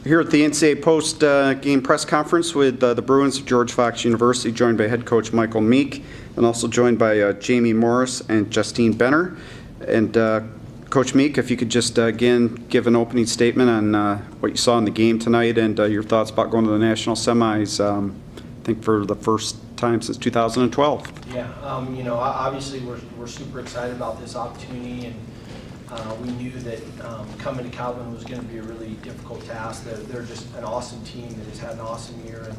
Here at the NCAA post-game press conference with the Bruins of George Fox University, joined by head coach Michael Meek, and also joined by Jamie Morris and Justine Benner. And Coach Meek, if you could just again give an opening statement on what you saw in the game tonight and your thoughts about going to the national semis, I think for the first time since 2012. Yeah, obviously we're super excited about this opportunity, and we knew that coming to Calvin was going to be a really difficult task. They're just an awesome team that has had an awesome year, and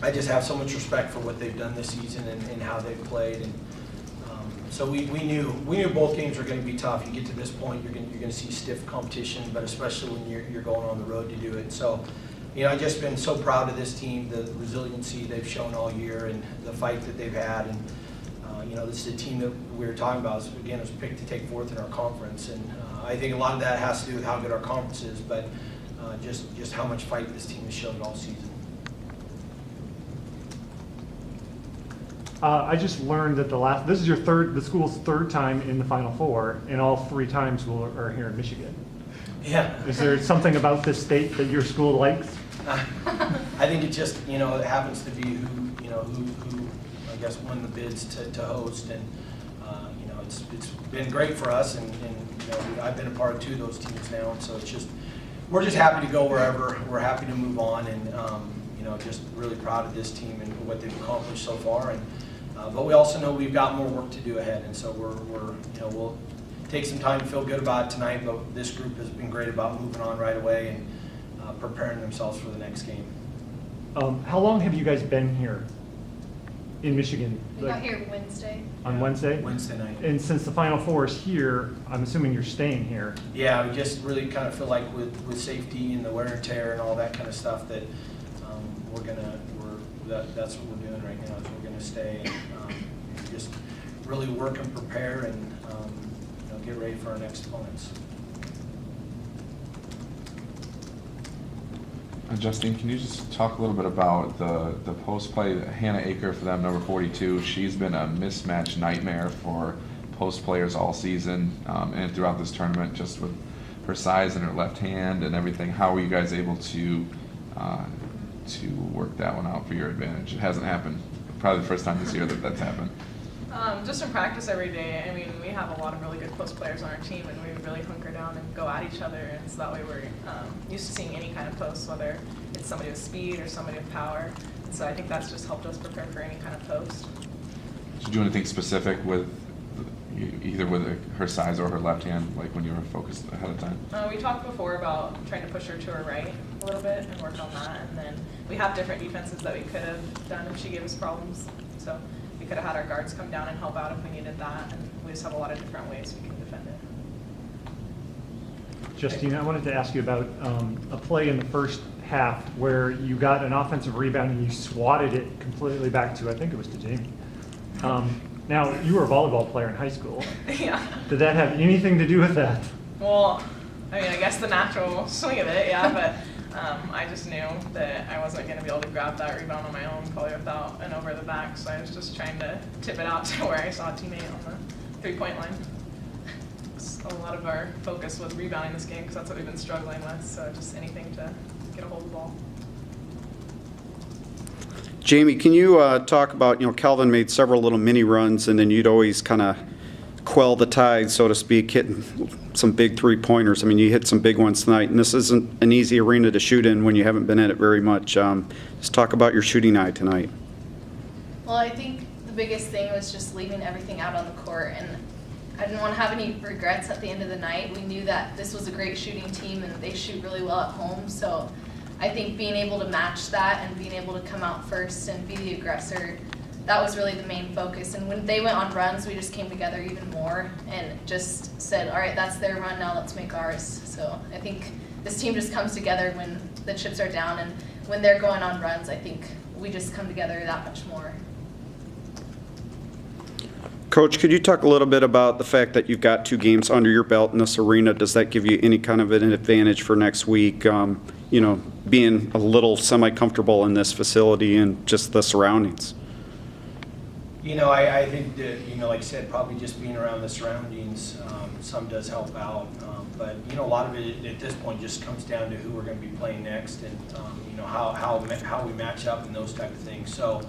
I just have so much respect for what they've done this season and how they've played. And so we knew both games were going to be tough. You get to this point, you're going to see stiff competition, but especially when you're going on the road to do it. So, I've just been so proud of this team, the resiliency they've shown all year, and the fight that they've had. And this is a team that we were talking about. Again, was picked to take fourth in our conference, and I think a lot of that has to do with how good our conference is, but just how much fight this team has shown all season. I just learned that this is the school's third time in the Final Four, and all 3 times are here in Michigan. Yeah. Is there something about this state that your school likes? I think it just, it happens to be who I guess won the bids to host, and it's been great for us, and I've been a part of 2 of those teams now, and so we're just happy to go wherever. We're happy to move on, and just really proud of this team and what they've accomplished so far, and but we also know we've got more work to do ahead, and so we'll take some time to feel good about it tonight, but this group has been great about moving on right away and preparing themselves for the next game. How long have you guys been here in Michigan? We got here Wednesday. On Wednesday? Wednesday night. And since the Final Four is here, I'm assuming you're staying here. Yeah, we just really kind of feel like with safety and the wear and tear and all that kind of stuff that that's what we're doing right now, is we're going to stay and just really work and prepare and get ready for our next opponents. Justine, can you just talk a little bit about the post play? Hannah Aker for them, number 42. She's been a mismatch nightmare for post players all season and throughout this tournament, just with her size and her left hand and everything. How were you guys able to work that one out for your advantage? It hasn't happened. Probably the first time this year that's happened. Just in practice every day. I mean, we have a lot of really good post players on our team, and we really hunker down and go at each other, and so that way we're used to seeing any kind of post, whether it's somebody with speed or somebody with power. And so I think that's just helped us prepare for any kind of post. Did you do anything specific with either with her size or her left hand, like when you were focused ahead of time? We talked before about trying to push her to her right a little bit and work on that, and then we have different defenses that we could have done if she gave us problems. So we could have had our guards come down and help out if we needed that, and we just have a lot of different ways we can defend it. Justine, I wanted to ask you about a play in the first half where you got an offensive rebound and you swatted it completely back to, I think it was to Jamie. Now, you were a volleyball player in high school. Yeah. Did that have anything to do with that? Well, I mean, I guess the natural swing of it, yeah, but I just knew that I wasn't going to be able to grab that rebound on my own, probably without an over the back, so I was just trying to tip it out to where I saw a teammate on the 3-point line. So a lot of our focus was rebounding this game because that's what we've been struggling with, so just anything to get a hold of the ball. Jamie, can you talk about, Calvin made several little mini runs, and then you'd always kind of quell the tide, so to speak, hitting some big 3-pointers. I mean, you hit some big ones tonight, and this isn't an easy arena to shoot in when you haven't been at it very much. Just talk about your shooting eye tonight. Well, I think the biggest thing was just leaving everything out on the court, and I didn't want to have any regrets at the end of the night. We knew that this was a great shooting team, and they shoot really well at home, so I think being able to match that and being able to come out first and be the aggressor, that was really the main focus. And when they went on runs, we just came together even more and just said, all right, that's their run, now let's make ours. So I think this team just comes together when the chips are down, and when they're going on runs, I think we just come together that much more. Coach, could you talk a little bit about the fact that you've got 2 games under your belt in this arena? Does that give you any kind of an advantage for next week, being a little semi-comfortable in this facility and just the surroundings? I think that, like I said, probably just being around the surroundings, some does help out. But, you know, a lot of it at this point just comes down to who we're going to be playing next, and you know, how we match up and those type of things. So,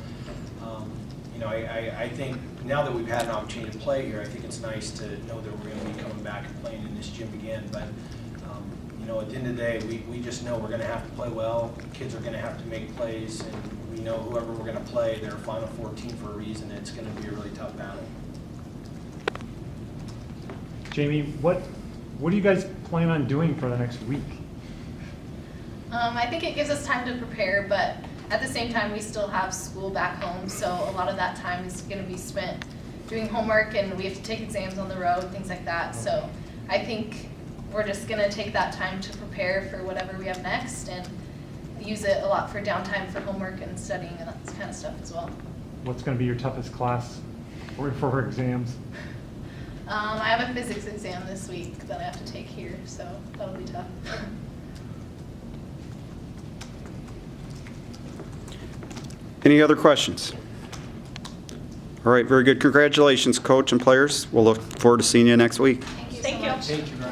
you know, I think now that we've had an opportunity to play here, I think it's nice to know that we're going to be coming back and playing in this gym again. But you know, at the end of the day, we just know we're going to have to play well. Kids are going to have to make plays, and we know whoever we're going to play, they're a Final Four team for a reason. It's going to be a really tough battle. Jamie, what do you guys plan on doing for the next week? I think it gives us time to prepare, but at the same time, we still have school back home, so a lot of that time is going to be spent doing homework, and we have to take exams on the road, things like that. So I think we're just going to take that time to prepare for whatever we have next, and use it a lot for downtime for homework and studying and that kind of stuff as well. What's going to be your toughest class or for exams? I have a physics exam this week that I have to take here, so that'll be tough. Any other questions? All right, very good. Congratulations, coach and players. We'll look forward to seeing you next week. Thank you so Thank you. much. Thank you very much.